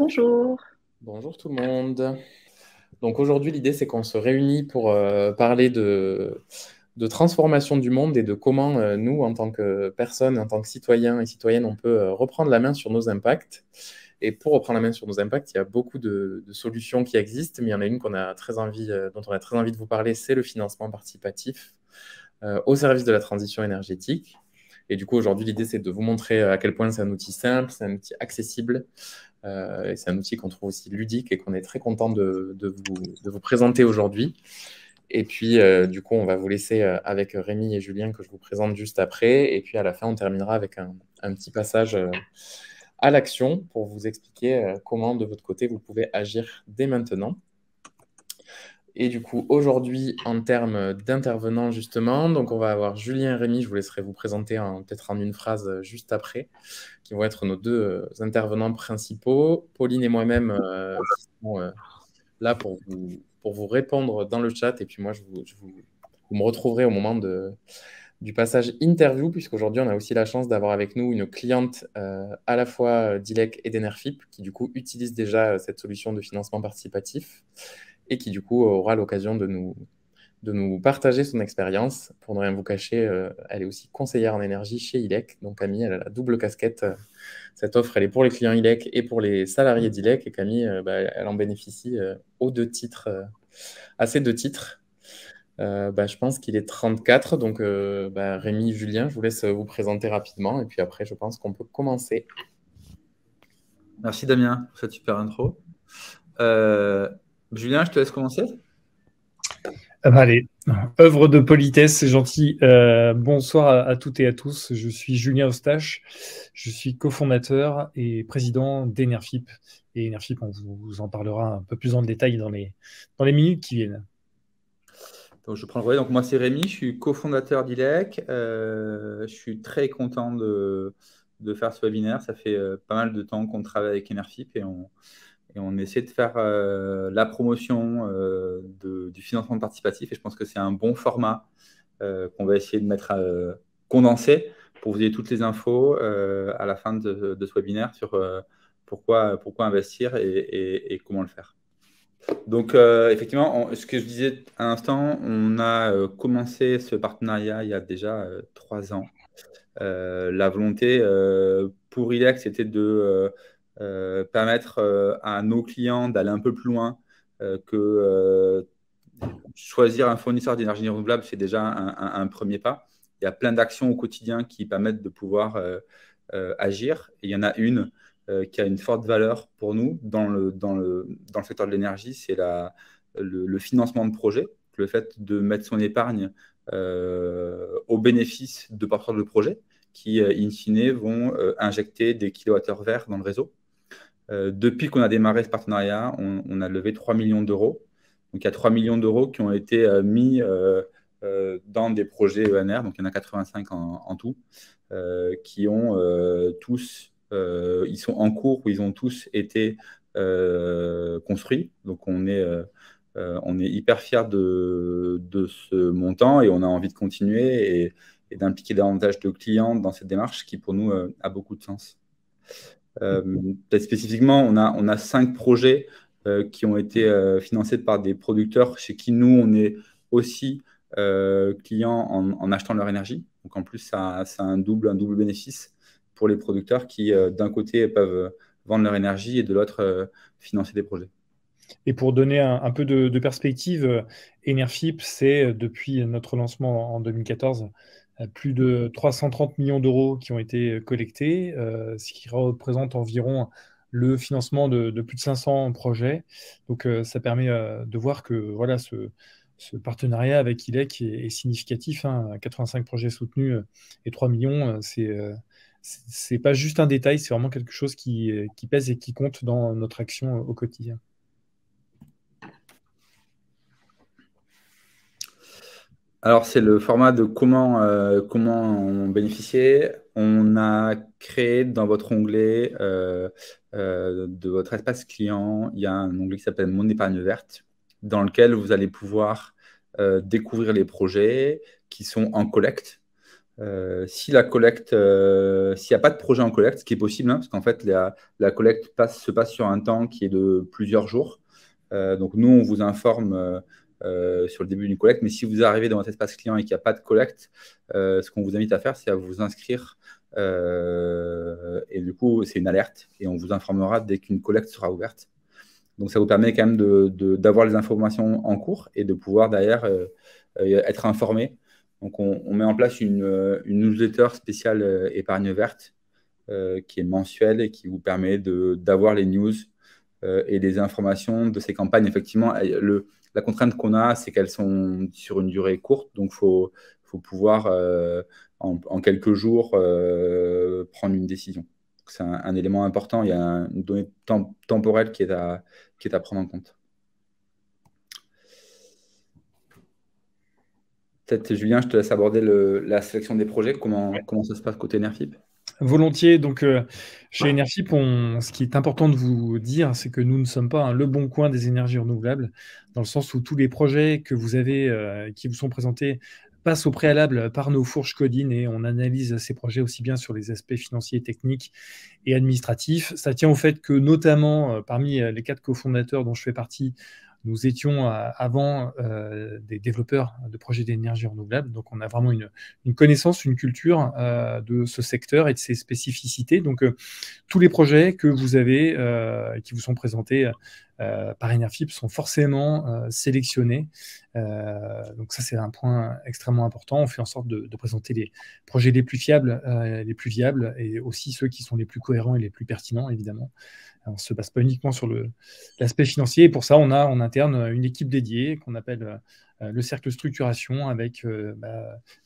Bonjour. Bonjour tout le monde. Donc aujourd'hui, l'idée, c'est qu'on se réunit pour parler de transformation du monde et de comment nous, en tant que personnes, en tant que citoyens et citoyennes, on peut reprendre la main sur nos impacts. Et pour reprendre la main sur nos impacts, il y a beaucoup de solutions qui existent, mais il y en a une qu'on a très envie, dont on a très envie de vous parler, c'est le financement participatif au service de la transition énergétique. Et du coup, aujourd'hui, l'idée, c'est de vous montrer à quel point c'est un outil simple, c'est un outil accessible, et c'est un outil qu'on trouve aussi ludique et qu'on est très content de vous présenter aujourd'hui. Et puis, du coup, on va vous laisser avec Rémi et Julien que je vous présente juste après. Et puis, à la fin, on terminera avec un petit passage à l'action pour vous expliquer comment, de votre côté, vous pouvez agir dès maintenant. Et du coup, aujourd'hui, en termes d'intervenants, justement, donc on va avoir Julien et Rémi, je vous laisserai vous présenter peut-être en une phrase juste après, qui vont être nos deux intervenants principaux. Pauline et moi-même qui sont là pour vous répondre dans le chat. Et puis moi, vous me retrouverez au moment du passage interview, puisqu'aujourd'hui, on a aussi la chance d'avoir avec nous une cliente à la fois d'ILEC et d'Enerfip, qui du coup utilise déjà cette solution de financement participatif et qui du coup aura l'occasion de nous partager son expérience. Pour ne rien vous cacher, elle est aussi conseillère en énergie chez ILEC. Donc Camille, elle a la double casquette. Cette offre, elle est pour les clients ILEC et pour les salariés d'ILEC. Et Camille, elle en bénéficie aux deux titres, à ces deux titres. Je pense qu'il est 34. Donc Rémi, Julien, je vous laisse vous présenter rapidement. Et puis après, je pense qu'on peut commencer. Merci Damien pour cette super intro. Julien, je te laisse commencer. Allez, œuvre de politesse, c'est gentil. Bonsoir à toutes et à tous. Je suis Julien Eustache. Je suis cofondateur et président d'Enerfip. Et Enerfip, on vous en parlera un peu plus en détail dans les minutes qui viennent. Donc, je prends le relais. Donc, moi, c'est Rémi. Je suis cofondateur d'ILEC. Je suis très content de faire ce webinaire. Ça fait pas mal de temps qu'on travaille avec Enerfip et on essaie de faire la promotion du financement participatif. Et je pense que c'est un bon format qu'on va essayer de mettre condensé pour vous ayez toutes les infos à la fin de ce webinaire sur pourquoi investir et comment le faire. Donc, effectivement, ce que je disais à l'instant, on a commencé ce partenariat il y a déjà 3 ans. La volonté pour ILEC, c'était de permettre à nos clients d'aller un peu plus loin que choisir un fournisseur d'énergie renouvelable, c'est déjà un premier pas. Il y a plein d'actions au quotidien qui permettent de pouvoir agir. Et il y en a une qui a une forte valeur pour nous dans le secteur de l'énergie, c'est le financement de projets, le fait de mettre son épargne au bénéfice de porteurs de projets qui, in fine, vont injecter des kilowattheures verts dans le réseau. Depuis qu'on a démarré ce partenariat, on a levé 3 millions d'euros. Donc, il y a 3 millions d'euros qui ont été mis dans des projets ENR, donc il y en a 85 en tout, qui ont tous, ils sont en cours ou ils ont tous été construits. Donc, on est hyper fiers de ce montant et on a envie de continuer et d'impliquer davantage de clients dans cette démarche qui, pour nous, a beaucoup de sens. Peut-être spécifiquement, on a 5 projets qui ont été financés par des producteurs chez qui nous, on est aussi clients en achetant leur énergie. Donc, en plus, ça a un double bénéfice pour les producteurs qui, d'un côté, peuvent vendre leur énergie et de l'autre, financer des projets. Et pour donner un peu de perspective, Enerfip, c'est depuis notre lancement en 2014, plus de 330 millions d'euros qui ont été collectés, ce qui représente environ le financement de plus de 500 projets. Donc, ça permet de voir que voilà, ce partenariat avec ILEC est significatif. 85 projets soutenus et 3 millions, c'est pas juste un détail, c'est vraiment quelque chose qui pèse et qui compte dans notre action au quotidien. Alors, c'est le format de comment en bénéficier. On a créé dans votre onglet de votre espace client, il y a un onglet qui s'appelle Mon épargne verte, dans lequel vous allez pouvoir découvrir les projets qui sont en collecte. Si la collecte, s'il n'y a pas de projet en collecte, ce qui est possible, hein, parce qu'en fait, la collecte se passe sur un temps qui est de plusieurs jours. Donc, nous, on vous informe sur le début d'une collecte, mais si vous arrivez dans votre espace client et qu'il n'y a pas de collecte, ce qu'on vous invite à faire, c'est à vous inscrire. Et du coup, c'est une alerte et on vous informera dès qu'une collecte sera ouverte. Donc, ça vous permet quand même d'avoir les informations en cours et de pouvoir derrière être informé. Donc, on met en place une newsletter spéciale épargne verte qui est mensuelle et qui vous permet d'avoir les news et les informations de ces campagnes. Effectivement, la contrainte qu'on a, c'est qu'elles sont sur une durée courte. Donc, il faut pouvoir, en quelques jours, prendre une décision. C'est un élément important. Il y a une donnée temporelle qui est à prendre en compte. Peut-être, Julien, je te laisse aborder la sélection des projets. Comment ça se passe côté Enerfip? Volontiers. Donc, chez Enerfip, ce qui est important de vous dire, c'est que nous ne sommes pas le bon coin des énergies renouvelables, dans le sens où tous les projets que vous avez, qui vous sont présentés, passent au préalable par nos fourches codines et on analyse ces projets aussi bien sur les aspects financiers, techniques et administratifs. Ça tient au fait que, notamment, parmi les 4 cofondateurs dont je fais partie, nous étions avant des développeurs de projets d'énergie renouvelable. Donc, on a vraiment une connaissance, une culture de ce secteur et de ses spécificités. Donc, tous les projets que vous avez, qui vous sont présentés par Enerfip, sont forcément sélectionnés. Donc, ça, c'est un point extrêmement important. On fait en sorte de présenter les projets les plus fiables, les plus viables, et aussi ceux qui sont les plus cohérents et les plus pertinents, évidemment. On ne se base pas uniquement sur l'aspect financier. Et pour ça, on a en interne une équipe dédiée qu'on appelle le cercle structuration avec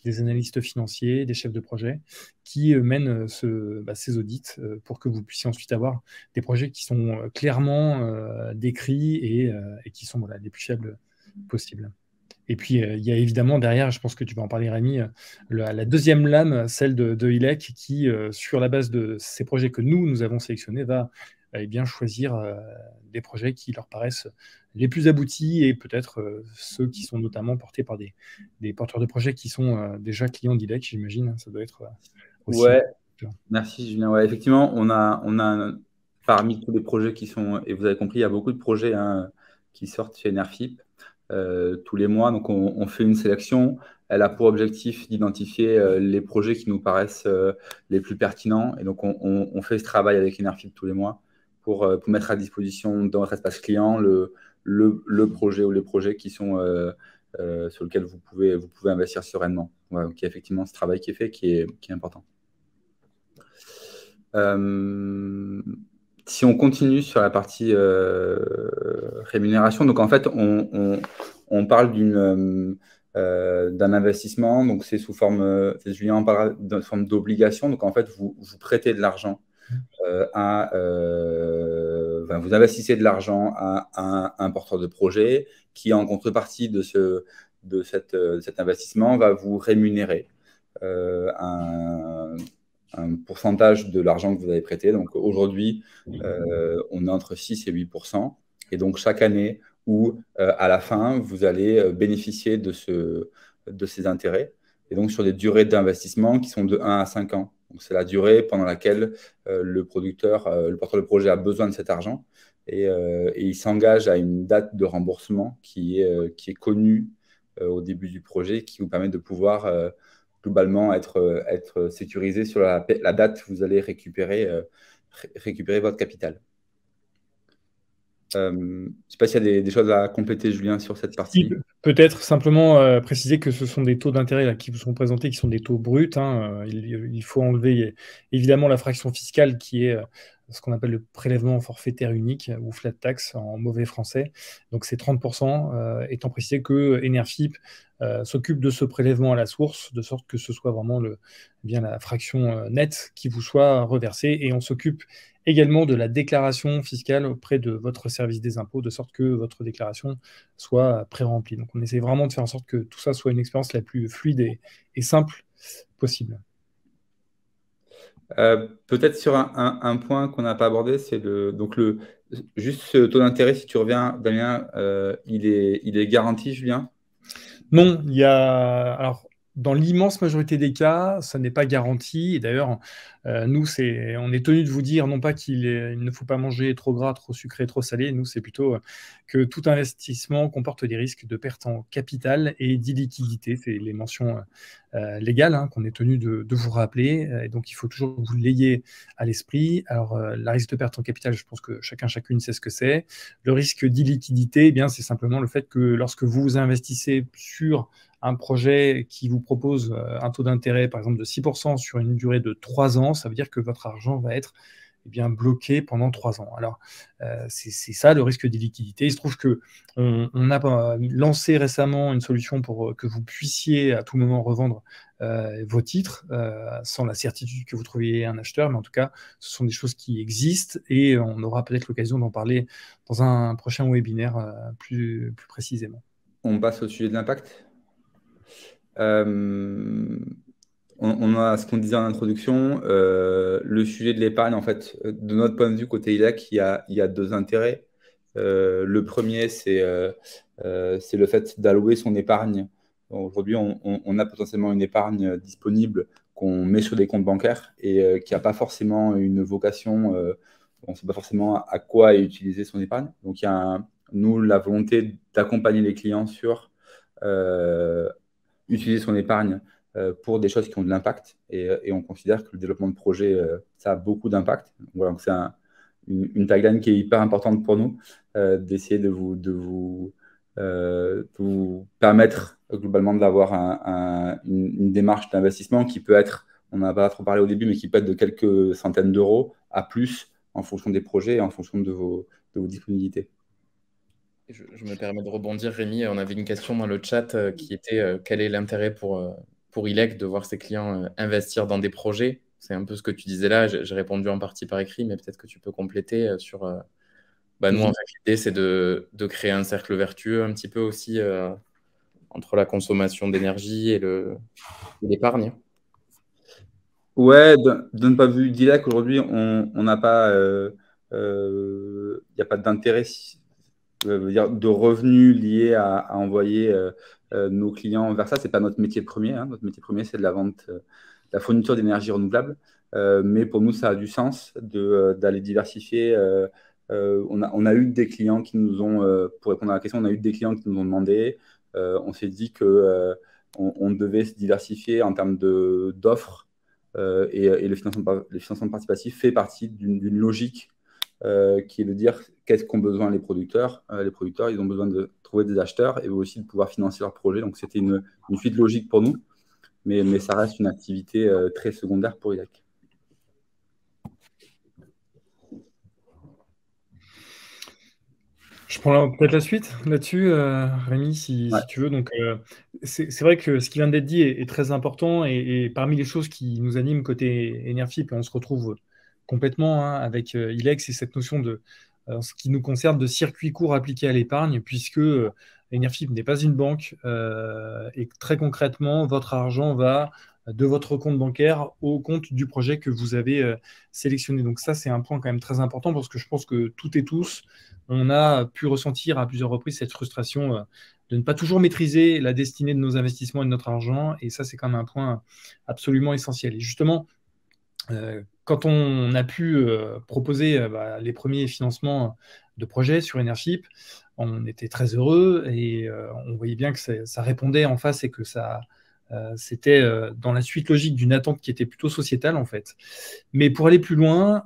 des analystes financiers, des chefs de projet qui mènent ces audits pour que vous puissiez ensuite avoir des projets qui sont clairement décrits et qui sont les plus fiables possibles. Et puis, il y a évidemment derrière, je pense que tu vas en parler, Rémi, la deuxième lame, celle de ILEC, qui, sur la base de ces projets que nous avons sélectionnés, va bien choisir des projets qui leur paraissent les plus aboutis et peut-être ceux qui sont notamment portés par des porteurs de projets qui sont déjà clients d'ILEC, j'imagine. Ça doit être aussi... Ouais, merci Julien. Ouais, effectivement, on a parmi tous les projets qui sont, et vous avez compris, il y a beaucoup de projets qui sortent chez Enerfip tous les mois. Donc, on fait une sélection. Elle a pour objectif d'identifier les projets qui nous paraissent les plus pertinents. Et donc, on fait ce travail avec Enerfip tous les mois pour mettre à disposition dans votre espace client le projet ou les projets qui sont sur lesquels vous pouvez investir sereinement. Ouais, donc, il y a effectivement ce travail qui est fait qui est important. Si on continue sur la partie rémunération, donc en fait, on parle d'un investissement, donc c'est sous forme, Julien en parlera, de forme d'obligation. Donc en fait, vous prêtez de l'argent vous investissez de l'argent à un porteur de projet qui, en contrepartie de cet investissement, va vous rémunérer un pourcentage de l'argent que vous avez prêté. Donc aujourd'hui, on est entre 6 et 8%. Et donc chaque année où à la fin, vous allez bénéficier de ces intérêts. Et donc sur des durées d'investissement qui sont de 1 à 5 ans. Donc c'est la durée pendant laquelle le porteur de projet a besoin de cet argent. Et il s'engage à une date de remboursement qui est connue au début du projet, qui vous permet de pouvoir globalement être sécurisé sur la date où vous allez récupérer votre capital. Je ne sais pas s'il y a des choses à compléter, Julien, sur cette partie. Peut-être simplement préciser que ce sont des taux d'intérêt qui vous sont présentés, qui sont des taux bruts. Il faut enlever évidemment la fraction fiscale qui est ce qu'on appelle le prélèvement forfaitaire unique ou flat tax en mauvais français. Donc c'est 30%, étant précisé que Enerfip s'occupe de ce prélèvement à la source, de sorte que ce soit vraiment la fraction nette qui vous soit reversée. Et on s'occupe également de la déclaration fiscale auprès de votre service des impôts, de sorte que votre déclaration soit pré-remplie. Donc on essaie vraiment de faire en sorte que tout ça soit une expérience la plus fluide et simple possible. Peut-être sur un point qu'on n'a pas abordé, c'est juste ce taux d'intérêt, si tu reviens, Damien, il est garanti, Julien? Non, alors dans l'immense majorité des cas, ça n'est pas garanti. Et d'ailleurs, nous, on est tenu de vous dire non pas il ne faut pas manger trop gras, trop sucré, trop salé. Nous, c'est plutôt que tout investissement comporte des risques de perte en capital et d'illiquidité. C'est les mentions légales qu'on est tenu de vous rappeler. Et donc, il faut toujours que vous l'ayez à l'esprit. Alors, la risque de perte en capital, je pense que chacune sait ce que c'est. Le risque d'illiquidité, eh bien, c'est simplement le fait que lorsque vous investissez sur un projet qui vous propose un taux d'intérêt, par exemple, de 6% sur une durée de 3 ans, ça veut dire que votre argent va être bloqué pendant 3 ans. Alors, c'est ça le risque d'illiquidité. Il se trouve qu'on a lancé récemment une solution pour que vous puissiez à tout moment revendre vos titres sans la certitude que vous trouviez un acheteur, mais en tout cas, ce sont des choses qui existent et on aura peut-être l'occasion d'en parler dans un prochain webinaire plus précisément. On passe au sujet de l'impact. On a ce qu'on disait en introduction, le sujet de l'épargne, en fait, de notre point de vue côté ILEC, il y a 2 intérêts. Le premier, c'est le fait d'allouer son épargne. Aujourd'hui, on a potentiellement une épargne disponible qu'on met sur des comptes bancaires et qui n'a pas forcément une vocation, on ne sait pas forcément à quoi utiliser son épargne. Donc, il y a nous, la volonté d'accompagner les clients sur utiliser son épargne pour des choses qui ont de l'impact et on considère que le développement de projet, ça a beaucoup d'impact. Voilà, donc c'est une tagline qui est hyper importante pour nous, d'essayer de vous permettre globalement d'avoir une démarche d'investissement qui peut être, on n'en a pas trop parlé au début, mais qui peut être de quelques centaines d'euros à plus en fonction des projets et en fonction de vos disponibilités. Je me permets de rebondir, Rémi. On avait une question dans le chat qui était quel est l'intérêt pour ILEC de voir ses clients investir dans des projets? C'est un peu ce que tu disais là. J'ai répondu en partie par écrit, mais peut-être que tu peux compléter sur. Nous, en fait, l'idée, c'est de créer un cercle vertueux un petit peu aussi entre la consommation d'énergie et l'épargne. Ouais, d'un point de vue d'ILEC, aujourd'hui, on n'a pas, il n'y a pas d'intérêt de revenus liés à envoyer nos clients vers ça. Ce n'est pas notre métier premier. Notre métier premier, c'est de la vente, la fourniture d'énergie renouvelable. Mais pour nous, ça a du sens d'aller diversifier. On a eu des clients qui nous ont, pour répondre à la question, on a eu des clients qui nous ont demandé. On s'est dit qu'on devait se diversifier en termes d'offres et le financement participatif fait partie d'une logique qui est de dire qu'est-ce qu'ont besoin les producteurs. Les producteurs, ils ont besoin de trouver des acheteurs et aussi de pouvoir financer leur projet. Donc, c'était une suite logique pour nous, mais ça reste une activité très secondaire pour ILEC. Je prends peut-être la suite là-dessus, Rémi, si tu veux. Donc, c'est vrai que ce qui vient d'être dit est très important et parmi les choses qui nous animent côté Enerfip, et on se retrouve complètement avec ILEC, c'est cette notion de, ce qui nous concerne, de circuit court appliqué à l'épargne, puisque Enerfip n'est pas une banque et très concrètement, votre argent va de votre compte bancaire au compte du projet que vous avez sélectionné. Donc ça, c'est un point quand même très important parce que je pense que toutes et tous, on a pu ressentir à plusieurs reprises cette frustration de ne pas toujours maîtriser la destinée de nos investissements et de notre argent. Et ça, c'est quand même un point absolument essentiel. Et justement, quand on a pu proposer les premiers financements de projets sur Enerfip, on était très heureux et on voyait bien que ça répondait en face et que c'était dans la suite logique d'une attente qui était plutôt sociétale en fait. Mais pour aller plus loin,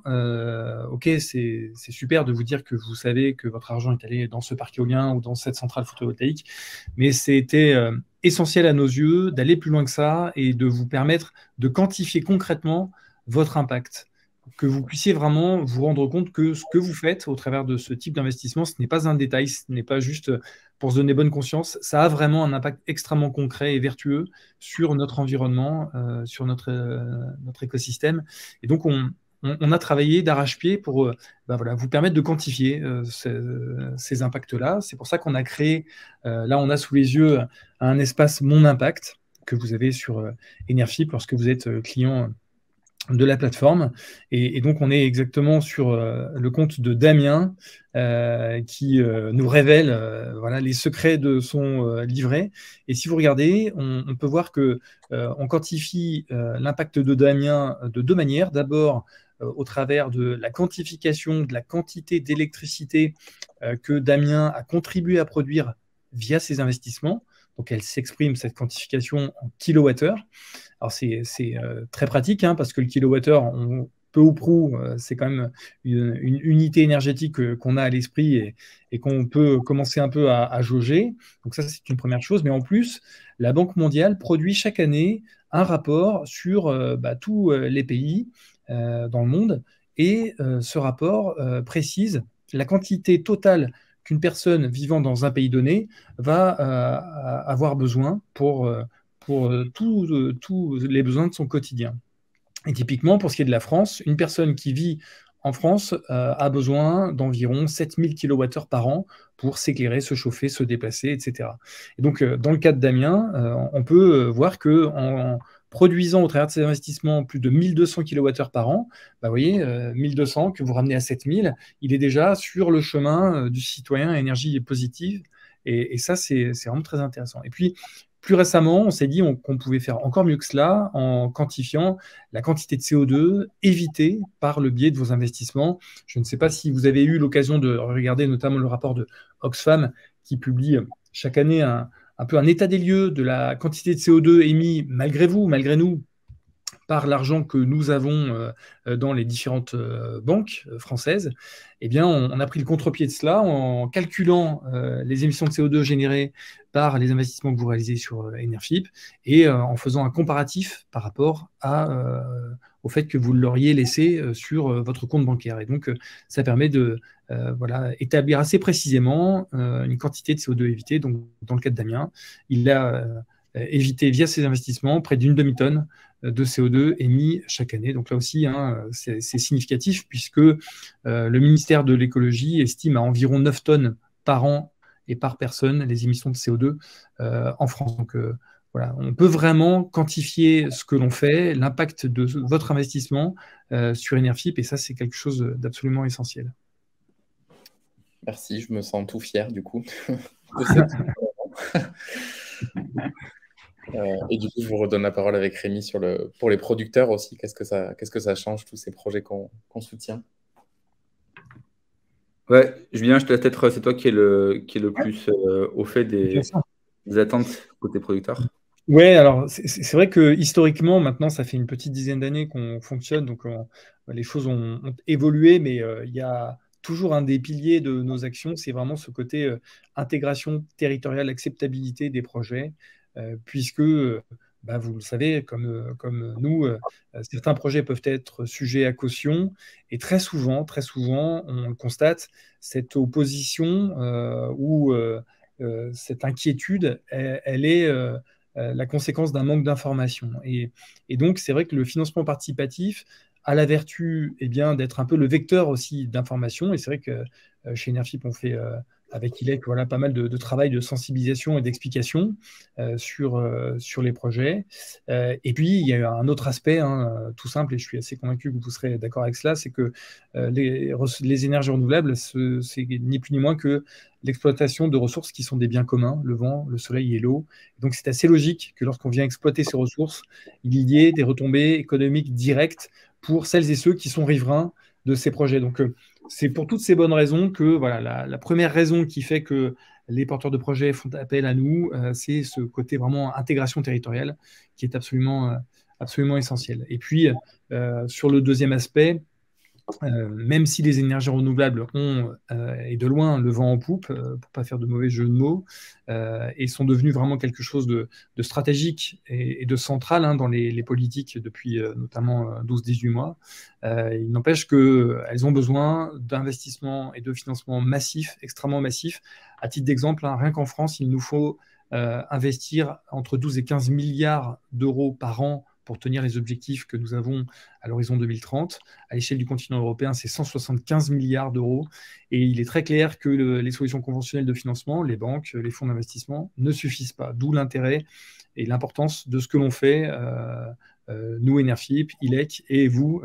ok, c'est super de vous dire que vous savez que votre argent est allé dans ce parc éolien ou dans cette centrale photovoltaïque, mais c'était essentiel à nos yeux d'aller plus loin que ça et de vous permettre de quantifier concrètement votre impact, que vous puissiez vraiment vous rendre compte que ce que vous faites au travers de ce type d'investissement, ce n'est pas un détail, ce n'est pas juste pour se donner bonne conscience, ça a vraiment un impact extrêmement concret et vertueux sur notre environnement, sur notre écosystème. Et donc, on a travaillé d'arrache-pied pour vous permettre de quantifier ces impacts-là. C'est pour ça qu'on a créé, là on a sous les yeux un espace Mon Impact que vous avez sur Enerfip lorsque vous êtes client de la plateforme. Et donc, on est exactement sur le compte de Damien qui nous révèle voilà, les secrets de son livret. Et si vous regardez, on peut voir que on quantifie l'impact de Damien de deux manières. D'abord, au travers de la quantification de la quantité d'électricité que Damien a contribué à produire via ses investissements. Donc, elle s'exprime, cette quantification, en kilowattheures. Alors, c'est très pratique, hein, parce que le kilowattheure, peu ou prou, c'est quand même une unité énergétique qu'on a à l'esprit et qu'on peut commencer un peu à jauger. Donc ça, c'est une première chose. Mais en plus, la Banque mondiale produit chaque année un rapport sur tous les pays dans le monde. Et ce rapport précise la quantité totale qu'une personne vivant dans un pays donné va avoir besoin pour tous les besoins de son quotidien. Et typiquement, pour ce qui est de la France, une personne qui vit en France a besoin d'environ 7000 kWh par an pour s'éclairer, se chauffer, se déplacer, etc. Et donc, dans le cas de Damien, on peut voir qu'en produisant au travers de ces investissements plus de 1200 kWh par an, vous voyez, 1200 que vous ramenez à 7000, il est déjà sur le chemin du citoyen à énergie positive. Et ça, c'est vraiment très intéressant. Et puis, plus récemment, on s'est dit qu'on pouvait faire encore mieux que cela en quantifiant la quantité de CO2 évitée par le biais de vos investissements. Je ne sais pas si vous avez eu l'occasion de regarder notamment le rapport de Oxfam qui publie chaque année un peu un état des lieux de la quantité de CO2 émis malgré vous, malgré nous, par l'argent que nous avons dans les différentes banques françaises. Eh bien, on a pris le contre-pied de cela en calculant les émissions de CO2 générées par les investissements que vous réalisez sur Enerfip et en faisant un comparatif par rapport au fait que vous l'auriez laissé sur votre compte bancaire. Et donc, ça permet de établir assez précisément une quantité de CO2 évitée. Donc, dans le cas de Damien, il a évité via ses investissements près d'une demi-tonne de CO2 émis chaque année. Donc là aussi, hein, c'est significatif puisque le ministère de l'écologie estime à environ 9 tonnes par an et par personne les émissions de CO2 en France. Donc voilà, on peut vraiment quantifier ce que l'on fait, l'impact de votre investissement sur Enerfip, et ça, c'est quelque chose d'absolument essentiel. Merci, je me sens tout fier du coup. Et du coup, je vous redonne la parole avec Rémi pour les producteurs aussi. Qu'est-ce que ça change, tous ces projets qu'on soutient? Ouais, Julien, je te laisse peut-être, c'est toi qui est le plus au fait des attentes côté producteurs. Oui, alors c'est vrai que historiquement, maintenant, ça fait une petite dizaine d'années qu'on fonctionne, donc les choses ont évolué, mais il y a toujours un des piliers de nos actions, c'est vraiment ce côté intégration territoriale, acceptabilité des projets, puisque, vous le savez, comme nous, certains projets peuvent être sujets à caution, et très souvent, on constate cette opposition ou cette inquiétude, elle est la conséquence d'un manque d'information. Et donc, c'est vrai que le financement participatif a la vertu d'être un peu le vecteur aussi d'information. Et c'est vrai que chez Enerfip, on fait avec ILEC pas mal de travail de sensibilisation et d'explication sur les projets. Et puis, il y a un autre aspect tout simple, et je suis assez convaincu que vous serez d'accord avec cela, c'est que les énergies renouvelables, c'est ni plus ni moins que l'exploitation de ressources qui sont des biens communs, le vent, le soleil et l'eau. Donc, c'est assez logique que lorsqu'on vient exploiter ces ressources, il y ait des retombées économiques directes pour celles et ceux qui sont riverains de ces projets. Donc, c'est pour toutes ces bonnes raisons que la première raison qui fait que les porteurs de projets font appel à nous, c'est ce côté vraiment intégration territoriale qui est absolument essentiel. Et puis, sur le deuxième aspect, même si les énergies renouvelables ont, et de loin, le vent en poupe, pour pas faire de mauvais jeu de mots, et sont devenus vraiment quelque chose de stratégique et de central dans les politiques depuis notamment 12-18 mois, il n'empêche qu'elles ont besoin d'investissements et de financements massifs, extrêmement massifs. À titre d'exemple, rien qu'en France, il nous faut investir entre 12 et 15 milliards d'euros par an pour tenir les objectifs que nous avons à l'horizon 2030. À l'échelle du continent européen, c'est 175 milliards d'euros. Et il est très clair que les solutions conventionnelles de financement, les banques, les fonds d'investissement, ne suffisent pas. D'où l'intérêt et l'importance de ce que l'on fait nous, Enerfip, ILEC, et vous,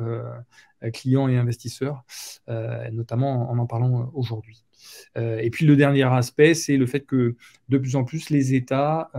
clients et investisseurs, notamment en parlant aujourd'hui. Et puis le dernier aspect, c'est le fait que de plus en plus les États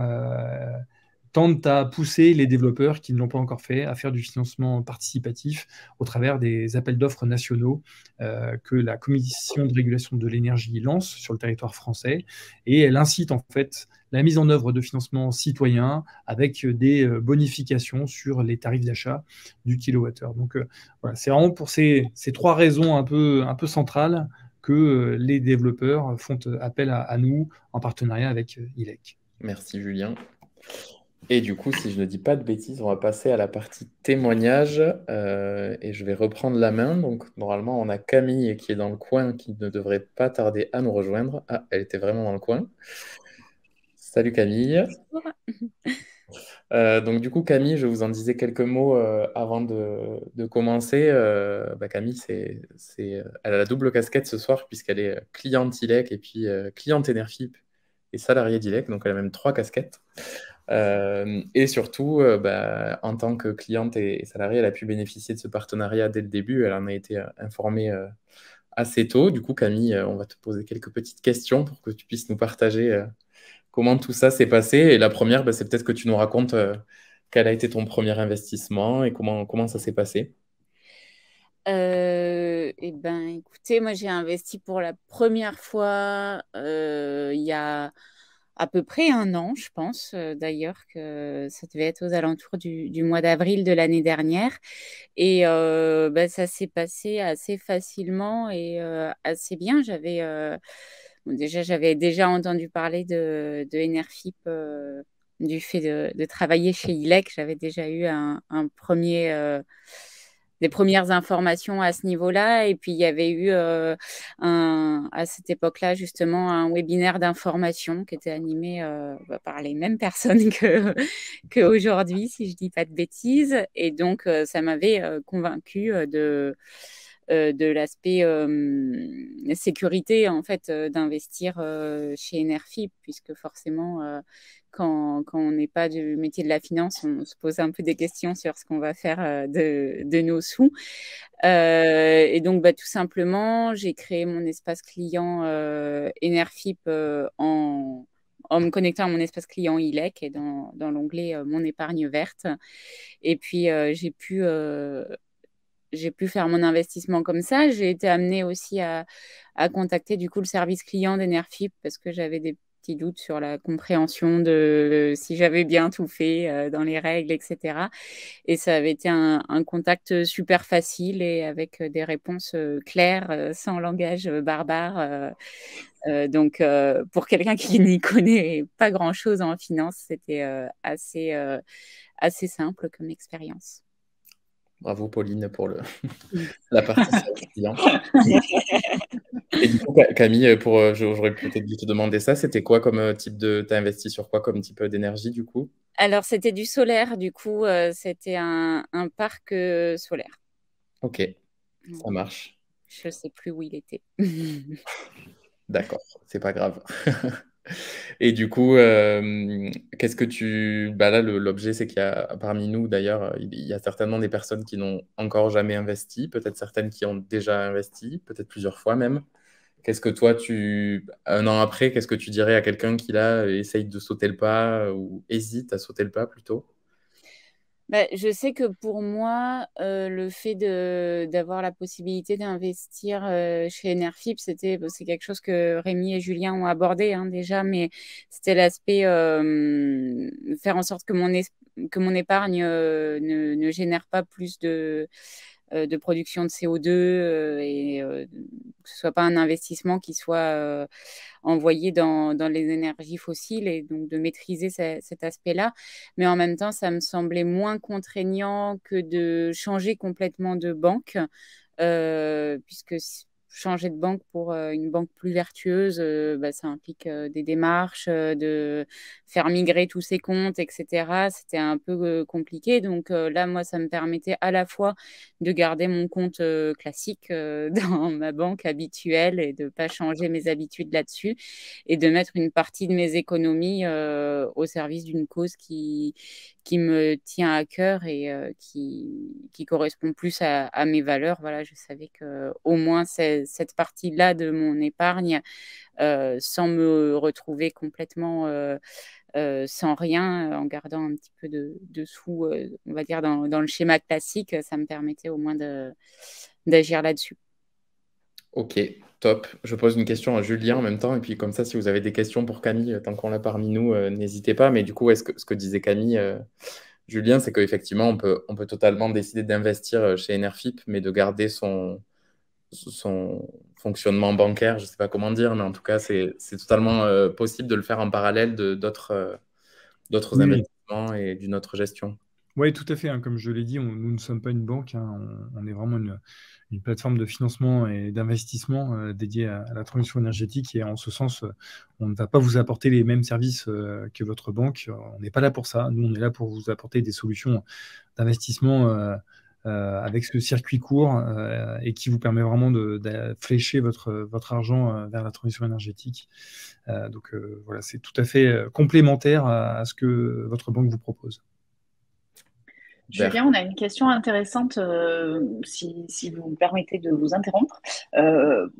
tendent à pousser les développeurs qui ne l'ont pas encore fait à faire du financement participatif au travers des appels d'offres nationaux que la Commission de régulation de l'énergie lance sur le territoire français. Et elle incite en fait la mise en œuvre de financements citoyens avec des bonifications sur les tarifs d'achat du kilowattheure. Donc voilà, c'est vraiment pour ces trois raisons un peu centrales que les développeurs font appel à nous en partenariat avec ILEC. Merci Julien. Et du coup, si je ne dis pas de bêtises, on va passer à la partie témoignage et je vais reprendre la main. Donc, normalement, on a Camille qui est dans le coin, qui ne devrait pas tarder à nous rejoindre. Ah, elle était vraiment dans le coin. Salut Camille. Donc, du coup, Camille, je vous en disais quelques mots avant de commencer. Camille, elle a la double casquette ce soir puisqu'elle est cliente ILEC et puis cliente Enerfip et salariée d'ILEC. Donc, elle a même 3 casquettes. Et surtout, en tant que cliente et salariée, elle a pu bénéficier de ce partenariat dès le début. Elle en a été informée assez tôt. Du coup, Camille, on va te poser quelques petites questions pour que tu puisses nous partager comment tout ça s'est passé. Et la première, c'est peut-être que tu nous racontes quel a été ton premier investissement et comment ça s'est passé. Écoutez, moi j'ai investi pour la première fois il y a à peu près 1 an, je pense, d'ailleurs, que ça devait être aux alentours du mois d'avril de l'année dernière. Et ça s'est passé assez facilement et assez bien. J'avais déjà entendu parler de Enerfip, du fait de travailler chez ILEC. J'avais déjà eu des premières informations à ce niveau-là. Et puis, il y avait eu à cette époque-là, justement, un webinaire d'information qui était animé par les mêmes personnes qu'aujourd'hui, si je ne dis pas de bêtises. Et donc, ça m'avait convaincue de l'aspect sécurité, en fait, d'investir chez Enerfip, puisque forcément, quand on n'est pas du métier de la finance, on se pose un peu des questions sur ce qu'on va faire de nos sous. Et donc, tout simplement, j'ai créé mon espace client Enerfip en me connectant à mon espace client ILEC et dans l'onglet Mon épargne verte. Et puis, j'ai pu faire mon investissement comme ça. J'ai été amenée aussi à contacter du coup le service client d'Enerfip parce que j'avais des petits doutes sur la compréhension de si j'avais bien tout fait dans les règles, etc. Et ça avait été un contact super facile et avec des réponses claires, sans langage barbare. Donc, pour quelqu'un qui n'y connaît pas grand-chose en finance, c'était assez simple comme expérience. Bravo Pauline pour la partie client. Et du coup, Camille, j'aurais peut-être dû te demander ça, c'était quoi comme type t'as investi sur quoi comme type d'énergie du coup? Alors, c'était du solaire, du coup, c'était un parc solaire. Ok, ça marche. Je ne sais plus où il était. D'accord, c'est pas grave. Et du coup, qu'est-ce que là, l'objet, c'est qu'il y a parmi nous, d'ailleurs, il y a certainement des personnes qui n'ont encore jamais investi, peut-être certaines qui ont déjà investi, peut-être plusieurs fois même. Qu'est-ce que toi, 1 an après, qu'est-ce que tu dirais à quelqu'un qui, là, essaye de sauter le pas ou hésite à sauter le pas plutôt? Je sais que pour moi, le fait d'avoir la possibilité d'investir chez Enerfip, c'est quelque chose que Rémi et Julien ont abordé déjà, mais c'était l'aspect faire en sorte que mon épargne ne génère pas plus de production de CO2 et que ce soit pas un investissement qui soit envoyé dans les énergies fossiles et donc de maîtriser cet aspect-là. Mais en même temps, ça me semblait moins contraignant que de changer complètement de banque puisque changer de banque pour une banque plus vertueuse, ça implique des démarches, de faire migrer tous ses comptes, etc. C'était un peu compliqué. Donc là, moi, ça me permettait à la fois de garder mon compte classique dans ma banque habituelle et de ne pas changer mes habitudes là-dessus et de mettre une partie de mes économies au service d'une cause qui me tient à cœur et qui correspond plus à mes valeurs. Voilà, je savais que au moins cette partie-là de mon épargne, sans me retrouver complètement sans rien, en gardant un petit peu de sous, on va dire dans le schéma classique, ça me permettait au moins d'agir là-dessus. Ok, top. Je pose une question à Julien en même temps, et puis comme ça, si vous avez des questions pour Camille, tant qu'on l'a parmi nous, n'hésitez pas. Mais du coup, ce que disait Camille, Julien, c'est qu'effectivement, on peut totalement décider d'investir chez Enerfip, mais de garder son fonctionnement bancaire, je ne sais pas comment dire, mais en tout cas, c'est totalement possible de le faire en parallèle d'autres Oui, investissements et d'une autre gestion. oui, tout à fait, hein. Comme je l'ai dit, nous ne sommes pas une banque, hein. On est vraiment une plateforme de financement et d'investissement dédiée à la transition énergétique. Et en ce sens, on ne va pas vous apporter les mêmes services que votre banque. On n'est pas là pour ça. Nous, on est là pour vous apporter des solutions d'investissement avec ce circuit court et qui vous permet vraiment de flécher votre argent vers la transition énergétique. Donc voilà, c'est tout à fait complémentaire à ce que votre banque vous propose. Julien, on a une question intéressante, si vous me permettez de vous interrompre.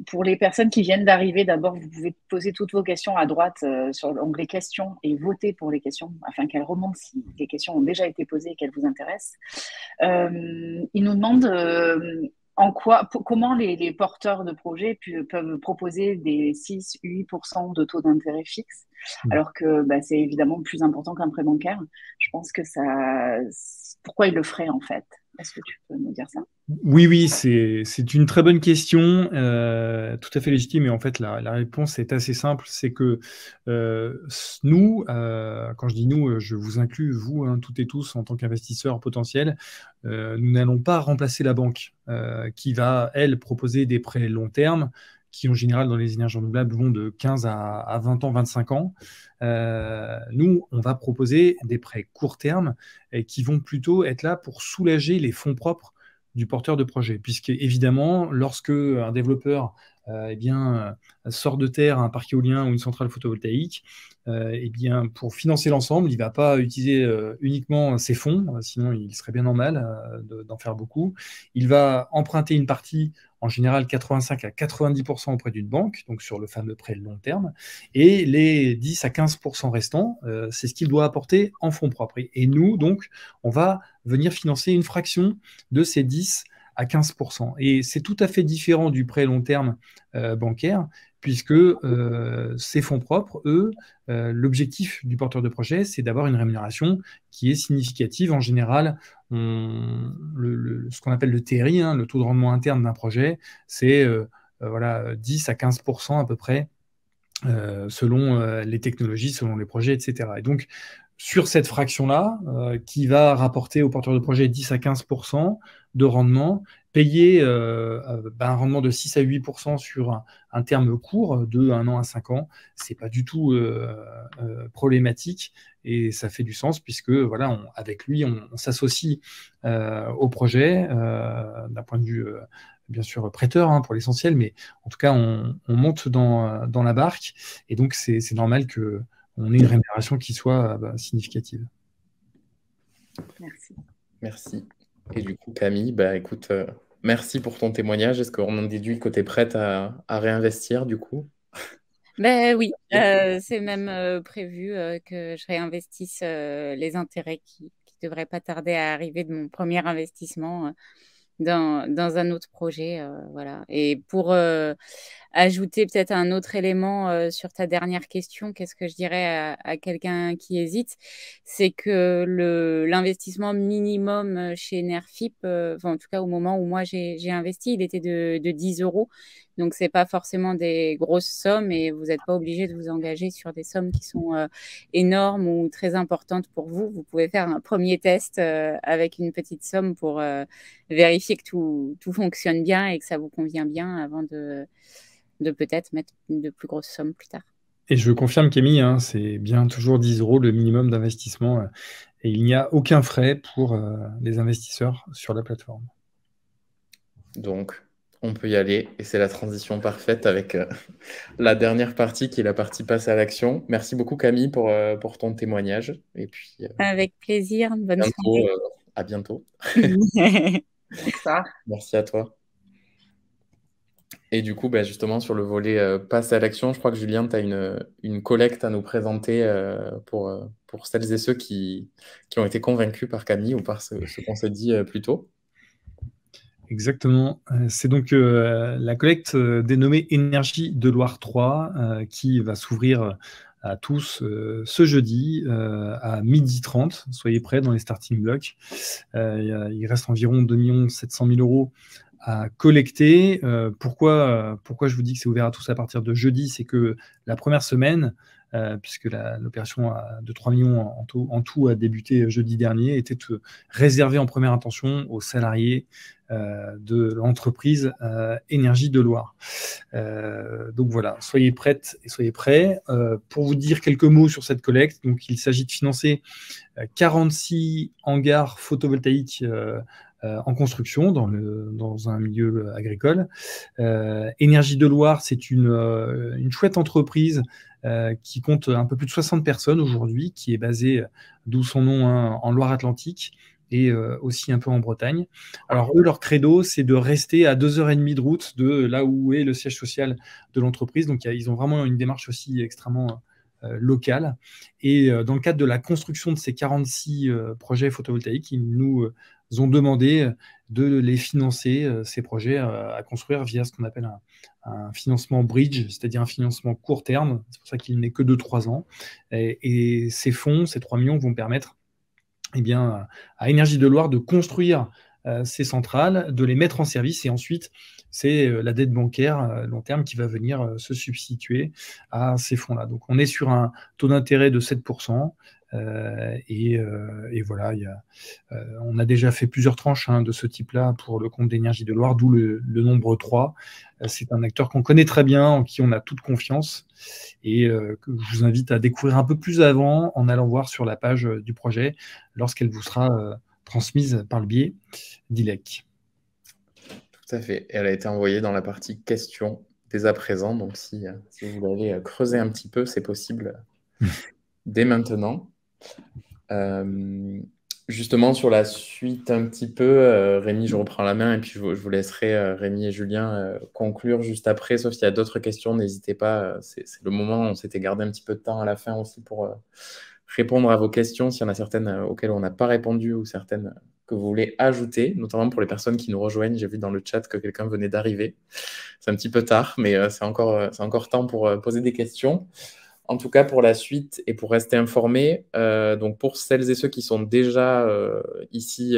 Pour les personnes qui viennent d'arriver, d'abord, vous pouvez poser toutes vos questions à droite sur l'onglet questions et voter pour les questions afin qu'elles remontent si les questions ont déjà été posées et qu'elles vous intéressent. Il nous demande comment les porteurs de projets peuvent proposer des 6-8% de taux d'intérêt fixe, alors que c'est évidemment plus important qu'un prêt bancaire. Je pense que pourquoi ils le feraient en fait? Est-ce que tu peux nous dire ça? Oui, c'est une très bonne question, tout à fait légitime. Et en fait, la réponse est assez simple. C'est que nous, quand je dis nous, je vous inclus, vous, hein, toutes et tous, en tant qu'investisseurs potentiels, nous n'allons pas remplacer la banque qui va, elle, proposer des prêts long terme qui, en général, dans les énergies renouvelables, vont de 15 à 20 ans, 25 ans. Nous, on va proposer des prêts court terme qui vont plutôt être là pour soulager les fonds propres du porteur de projet, puisque évidemment, lorsque un développeur sort de terre un parc éolien ou une centrale photovoltaïque, pour financer l'ensemble, il ne va pas utiliser uniquement ses fonds, sinon il serait bien normal d'en faire beaucoup. Il va emprunter une partie, en général 85 à 90% auprès d'une banque, donc sur le fameux prêt long terme, et les 10 à 15% restants, c'est ce qu'il doit apporter en fonds propres. Et nous, donc, on va venir financer une fraction de ces 10 à 15%. Et c'est tout à fait différent du prêt long terme bancaire, puisque ces fonds propres, eux, l'objectif du porteur de projet, c'est d'avoir une rémunération qui est significative. En général, ce qu'on appelle le TRI, hein, le taux de rendement interne d'un projet, c'est 10 à 15% à peu près, selon les technologies, selon les projets, etc. Et donc, sur cette fraction-là, qui va rapporter au porteur de projet 10 à 15% de rendement, payer un rendement de 6 à 8% sur un terme court, de 1 an à 5 ans, c'est pas du tout problématique et ça fait du sens puisque voilà, avec lui, on s'associe au projet d'un point de vue bien sûr prêteur hein, pour l'essentiel, mais en tout cas, on monte dans la barque et donc c'est normal que on ait une rémunération qui soit significative. Merci. Merci. Et du coup, Camille, écoute, merci pour ton témoignage. Est-ce qu'on en déduit que tu es prête à réinvestir du coup? Oui, c'est même prévu que je réinvestisse les intérêts qui ne devraient pas tarder à arriver de mon premier investissement dans un autre projet. Voilà. Et pour ajouter peut-être un autre élément sur ta dernière question, qu'est-ce que je dirais à quelqu'un qui hésite, c'est que l'investissement minimum chez Nerfip, enfin, en tout cas au moment où moi j'ai investi, il était de 10 euros. Donc, ce n'est pas forcément des grosses sommes et vous n'êtes pas obligé de vous engager sur des sommes qui sont énormes ou très importantes pour vous. Vous pouvez faire un premier test avec une petite somme pour vérifier que tout fonctionne bien et que ça vous convient bien avant de peut-être mettre de plus grosses sommes plus tard. Et je confirme, Camille, hein, c'est bien toujours 10 euros le minimum d'investissement et il n'y a aucun frais pour les investisseurs sur la plateforme. Donc, on peut y aller et c'est la transition parfaite avec la dernière partie qui est la partie passe à l'action. Merci beaucoup, Camille, pour ton témoignage. Et puis, avec plaisir. Bonne soirée. À bientôt. Bonsoir. Merci à toi. Et du coup, justement, sur le volet passe à l'action, je crois que Julien, tu as une collecte à nous présenter pour celles et ceux qui ont été convaincus par Camille ou par ce qu'on s'est dit plus tôt. Exactement. C'est donc la collecte dénommée Énergie de Loire 3 qui va s'ouvrir à tous ce jeudi à 12h30. Soyez prêts dans les starting blocks. Il reste environ 2 700 000 euros à collecter. Pourquoi je vous dis que c'est ouvert à tous à partir de jeudi? C'est que la première semaine, puisque l'opération de 3 millions en tout a débuté jeudi dernier, était réservée en première intention aux salariés de l'entreprise Énergie de Loire. Donc voilà, soyez prêtes et soyez prêts. Pour vous dire quelques mots sur cette collecte, donc il s'agit de financer 46 hangars photovoltaïques en construction dans un milieu agricole. Énergie de Loire, c'est une chouette entreprise qui compte un peu plus de 60 personnes aujourd'hui, qui est basée, d'où son nom, hein, en Loire-Atlantique et aussi un peu en Bretagne. Alors eux, leur credo, c'est de rester à 2h30 de route de là où est le siège social de l'entreprise. Donc ils ont vraiment une démarche aussi extrêmement locale. Et dans le cadre de la construction de ces 46 projets photovoltaïques, ils nous ont demandé de les financer, ces projets, à construire via ce qu'on appelle un financement bridge, c'est-à-dire un financement court terme. C'est pour ça qu'il n'est que de 3 ans. Et ces fonds, ces 3 millions, vont permettre à Énergie de Loire de construire ces centrales, de les mettre en service, et ensuite c'est la dette bancaire long terme qui va venir se substituer à ces fonds-là. Donc on est sur un taux d'intérêt de 7%, et voilà, on a déjà fait plusieurs tranches de ce type-là pour le compte d'Énergie de Loire, d'où le nombre 3. C'est un acteur qu'on connaît très bien, en qui on a toute confiance, et que je vous invite à découvrir un peu plus avant en allant voir sur la page du projet lorsqu'elle vous sera transmise par le biais d'ILEC. Tout à fait. Et elle a été envoyée dans la partie questions dès à présent. Donc, si vous voulez creuser un petit peu, c'est possible dès maintenant. Justement, sur la suite un petit peu, Rémi, je reprends la main et puis je vous laisserai, Rémi et Julien, conclure juste après. Sauf s'il y a d'autres questions, n'hésitez pas. C'est le moment, on s'était gardé un petit peu de temps à la fin aussi pour répondre à vos questions, s'il y en a certaines auxquelles on n'a pas répondu ou certaines que vous voulez ajouter, notamment pour les personnes qui nous rejoignent. J'ai vu dans le chat que quelqu'un venait d'arriver. C'est un petit peu tard, mais c'est encore temps pour poser des questions. En tout cas, pour la suite et pour rester informé, donc pour celles et ceux qui sont déjà ici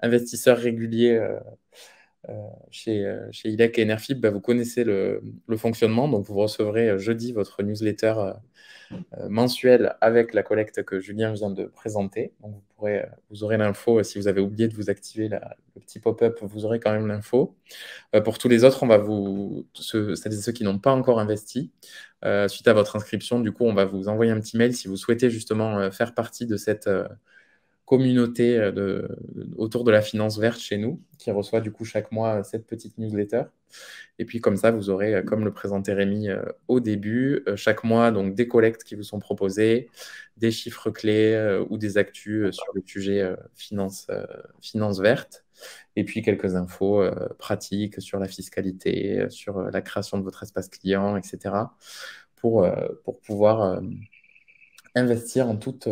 investisseurs réguliers chez ILEC et Nerfip, vous connaissez le fonctionnement. Donc, vous recevrez jeudi votre newsletter mensuelle avec la collecte que Julien vient de présenter. Donc, vous aurez l'info. Si vous avez oublié de vous activer le petit pop-up, vous aurez quand même l'info. Pour tous les autres, celles et ceux qui n'ont pas encore investi, suite à votre inscription, du coup, on va vous envoyer un petit mail si vous souhaitez justement faire partie de cette communauté autour de la finance verte chez nous, qui reçoit du coup chaque mois cette petite newsletter. Et puis comme ça, vous aurez, comme le présentait Rémi au début, chaque mois donc des collectes qui vous sont proposées, des chiffres clés ou des actus sur le sujet finance verte, et puis quelques infos pratiques sur la fiscalité, sur la création de votre espace client, etc. pour pouvoir investir en toute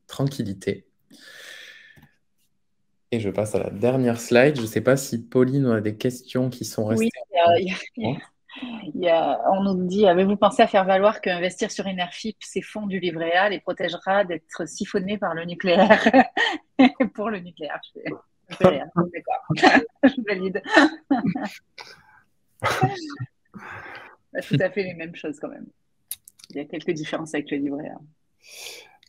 tranquillité. Et je passe à la dernière slide. Je ne sais pas si Pauline a des questions qui sont restées. Oui, On nous dit, avez-vous pensé à faire valoir qu'investir sur Enerfip, ces fonds du livret A les protégera d'être siphonnés par le nucléaire? Pour le nucléaire, je fais rien. D'accord. Je valide. Tout à fait les mêmes choses quand même. Il y a quelques différences avec le livret A.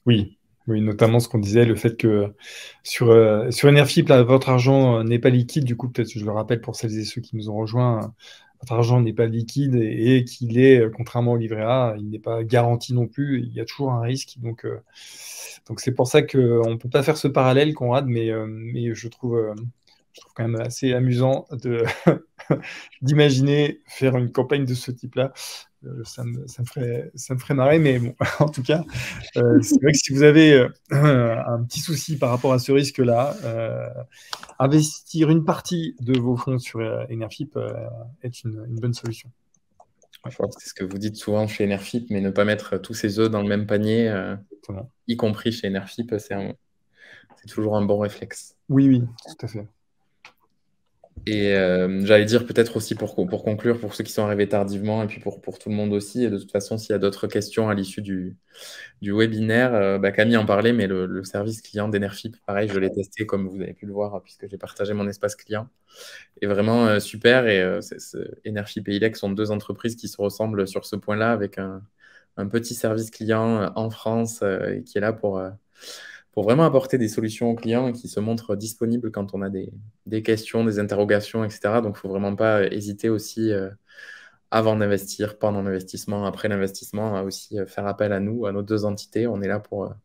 Oui, oui, notamment ce qu'on disait, le fait que sur Enerfip, là, votre argent n'est pas liquide. Du coup, peut-être je le rappelle pour celles et ceux qui nous ont rejoints, votre argent n'est pas liquide et qu'il est, contrairement au livret A, il n'est pas garanti non plus. Il y a toujours un risque. Donc c'est pour ça qu'on ne peut pas faire ce parallèle, Conrad, mais je trouve quand même assez amusant d'imaginer faire une campagne de ce type-là. Ça me ferait marrer, mais bon, en tout cas, c'est vrai que si vous avez un petit souci par rapport à ce risque-là, investir une partie de vos fonds sur Enerfip est une bonne solution. Je crois que c'est ce que vous dites souvent chez Enerfip, mais ne pas mettre tous ses œufs dans le même panier, y compris chez Enerfip, c'est toujours un bon réflexe. Oui, tout à fait. Et j'allais dire peut-être aussi pour conclure, pour ceux qui sont arrivés tardivement, et puis pour tout le monde aussi, et de toute façon, s'il y a d'autres questions à l'issue du webinaire, Camille en parlait, mais le service client d'Enerfip, pareil, je l'ai testé, comme vous avez pu le voir, puisque j'ai partagé mon espace client, est vraiment super, et Enerfip et ILEC sont deux entreprises qui se ressemblent sur ce point-là, avec un petit service client en France, et qui est là pour vraiment apporter des solutions aux clients et qui se montrent disponibles quand on a des questions, des interrogations, etc. Donc, il ne faut vraiment pas hésiter aussi, avant d'investir, pendant l'investissement, après l'investissement, à aussi faire appel à nous, à nos deux entités. On est là pour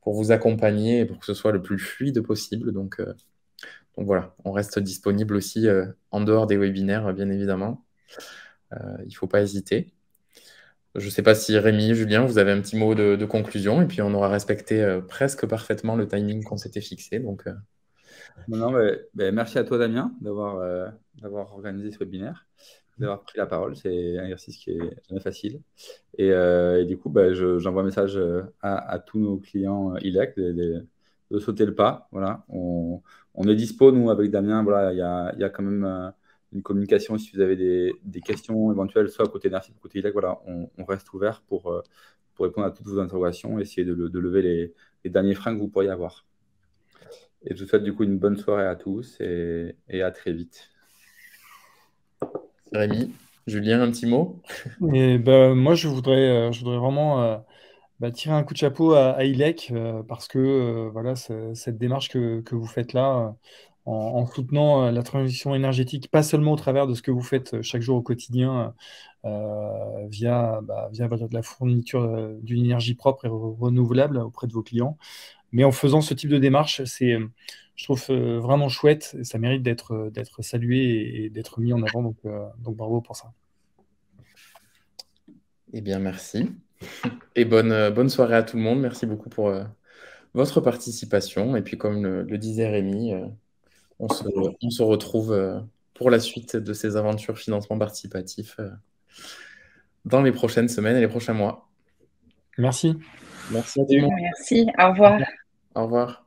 vous accompagner et pour que ce soit le plus fluide possible. Donc voilà, on reste disponible aussi en dehors des webinaires, bien évidemment. Il ne faut pas hésiter. Je ne sais pas si Rémi, Julien, vous avez un petit mot de conclusion, et puis on aura respecté presque parfaitement le timing qu'on s'était fixé. Donc, Non, merci à toi, Damien, d'avoir organisé ce webinaire, d'avoir pris la parole. C'est un exercice qui est jamais facile. Et du coup, j'envoie un message à tous nos clients ILEC de sauter le pas. Voilà. On est dispo, nous, avec Damien. Voilà, il y a quand même une communication. Si vous avez des questions éventuelles, soit côté Enerfip, côté ILEC, voilà, on reste ouvert pour répondre à toutes vos interrogations et essayer de lever les derniers freins que vous pourriez avoir. Et je vous souhaite du coup une bonne soirée à tous et à très vite. Rémi, Julien, un petit mot? Et moi, je voudrais vraiment tirer un coup de chapeau à ILEC parce que voilà, cette démarche que vous faites là, en soutenant la transition énergétique, pas seulement au travers de ce que vous faites chaque jour au quotidien via de la fourniture d'une énergie propre et renouvelable auprès de vos clients, mais en faisant ce type de démarche, je trouve vraiment chouette, et ça mérite d'être salué et d'être mis en avant, donc bravo pour ça. Eh bien, merci. Et bonne soirée à tout le monde. Merci beaucoup pour votre participation. Et puis, comme le disait Rémi, on se retrouve pour la suite de ces aventures financement participatif dans les prochaines semaines et les prochains mois. Merci. Merci à tout le monde. Merci, au revoir. Au revoir.